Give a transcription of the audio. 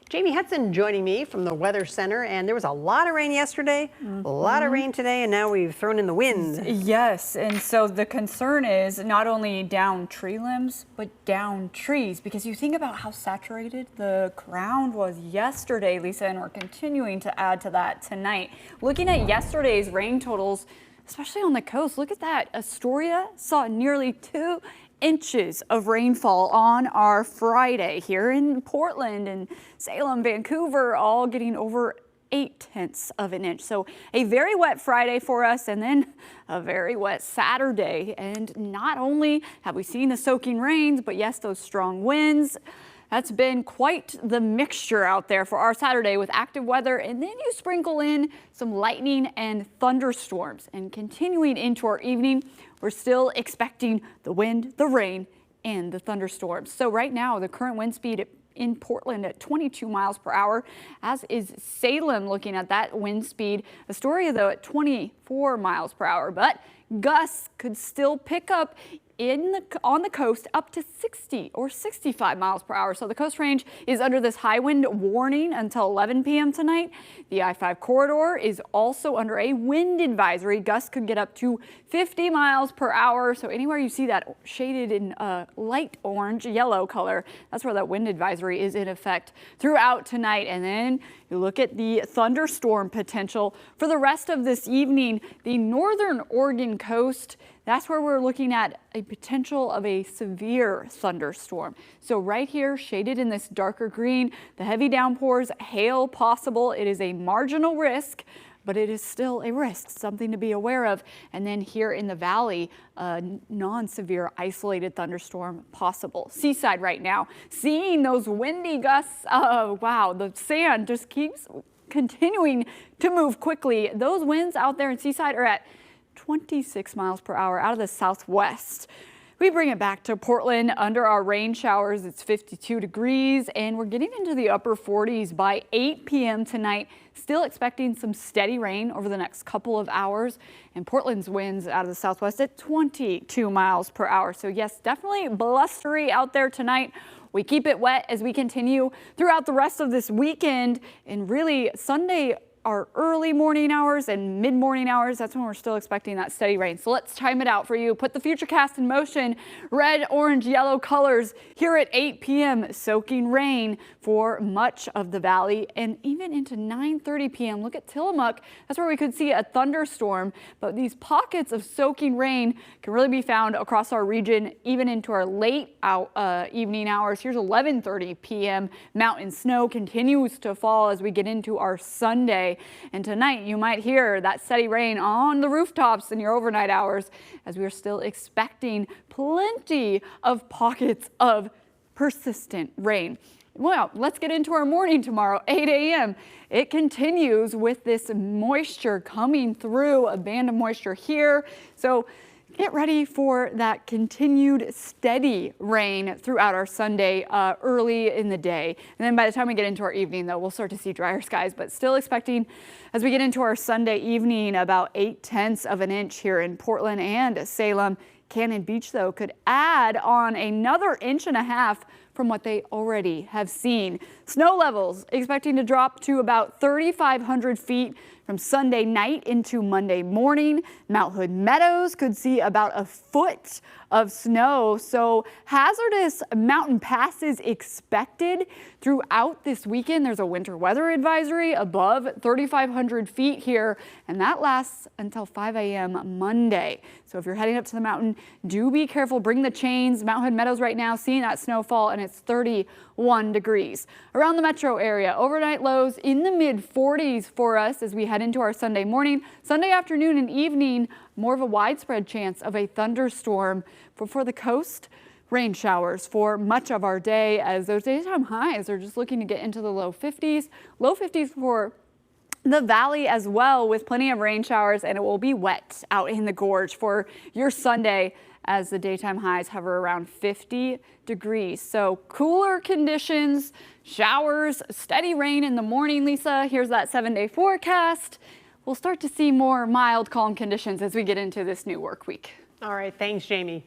Jamie Hudson joining me from the Weather Center, and there was a lot of rain yesterday, a lot of rain today, and now we've thrown in the wind. Yes, and so the concern is not only down tree limbs, but down trees, because you think about how saturated the ground was yesterday, Lisa, and we're continuing to add to that tonight. Looking at yesterday's rain totals, especially on the coast, look at that. Astoria saw nearly 2 inches of rainfall on our Friday. Here in Portland and Salem, Vancouver, all getting over 0.8 of an inch. So a very wet Friday for us, and then a very wet Saturday. And not only have we seen the soaking rains, but yes, those strong winds. That's been quite the mixture out there for our Saturday with active weather, and then you sprinkle in some lightning and thunderstorms. And continuing into our evening, we're still expecting the wind, the rain, and the thunderstorms. So right now, the current wind speed in Portland at 22 miles per hour, as is Salem looking at that wind speed. Astoria, though, at 24 miles per hour, but gusts could still pick up on the coast up to 60 or 65 miles per hour. So the coast range is under this high wind warning until 11 p.m. tonight. The I-5 corridor is also under a wind advisory. Gusts could get up to 50 miles per hour. So anywhere you see that shaded in light orange, yellow color, that's where that wind advisory is in effect throughout tonight. And then you look at the thunderstorm potential for the rest of this evening. The northern Oregon coast, that's where we're looking at a potential of a severe thunderstorm. So right here, shaded in this darker green, the heavy downpours, hail possible. It is a marginal risk, but it is still a risk, something to be aware of. And then here in the valley, a non-severe isolated thunderstorm possible. Seaside right now, seeing those windy gusts. Wow, the sand just keeps continuing to move quickly. Those winds out there in Seaside are at 26 miles per hour out of the southwest. We bring it back to Portland under our rain showers. It's 52 degrees and we're getting into the upper 40s by 8 p.m. tonight. Still expecting some steady rain over the next couple of hours, and Portland's winds out of the southwest at 22 miles per hour. So yes, definitely blustery out there tonight. We keep it wet as we continue throughout the rest of this weekend, and really Sunday, our early morning hours and mid-morning hours, that's when we're still expecting that steady rain. So let's time it out for you. Put the futurecast in motion. Red, orange, yellow colors here at 8 p.m. Soaking rain for much of the valley and even into 9:30 p.m. Look at Tillamook. That's where we could see a thunderstorm. But these pockets of soaking rain can really be found across our region, even into our late evening hours. Here's 11:30 p.m. Mountain snow continues to fall as we get into our Sunday. And tonight you might hear that steady rain on the rooftops in your overnight hours, as we're still expecting plenty of pockets of persistent rain. Well, let's get into our morning tomorrow, 8 a.m. It continues with this moisture coming through, a band of moisture here. So get ready for that continued steady rain throughout our Sunday early in the day. And then by the time we get into our evening, though, we'll start to see drier skies, but still expecting as we get into our Sunday evening about 0.8 of an inch here in Portland and Salem. Cannon Beach, though, could add on another 1.5 inches from what they already have seen. Snow levels expecting to drop to about 3,500 feet from Sunday night into Monday morning. Mount Hood Meadows could see about 1 foot of snow. So hazardous mountain passes expected throughout this weekend. There's a winter weather advisory above 3,500 feet here, and that lasts until 5 a.m. Monday. So if you're heading up to the mountain, do be careful. Bring the chains. Mount Hood Meadows right now seeing that snowfall, and it's 31 degrees. Around the metro area, overnight lows in the mid 40s for us as we head into our Sunday morning. Sunday afternoon and evening, more of a widespread chance of a thunderstorm. For the coast, rain showers for much of our day, as those daytime highs are just looking to get into the low 50s. Low 50s for the valley as well, with plenty of rain showers, and it will be wet out in the gorge for your Sunday as the daytime highs hover around 50 degrees. So cooler conditions, showers, steady rain in the morning, Lisa. Here's that 7-day forecast. We'll start to see more mild, calm conditions as we get into this new work week. All right, thanks, Jamie.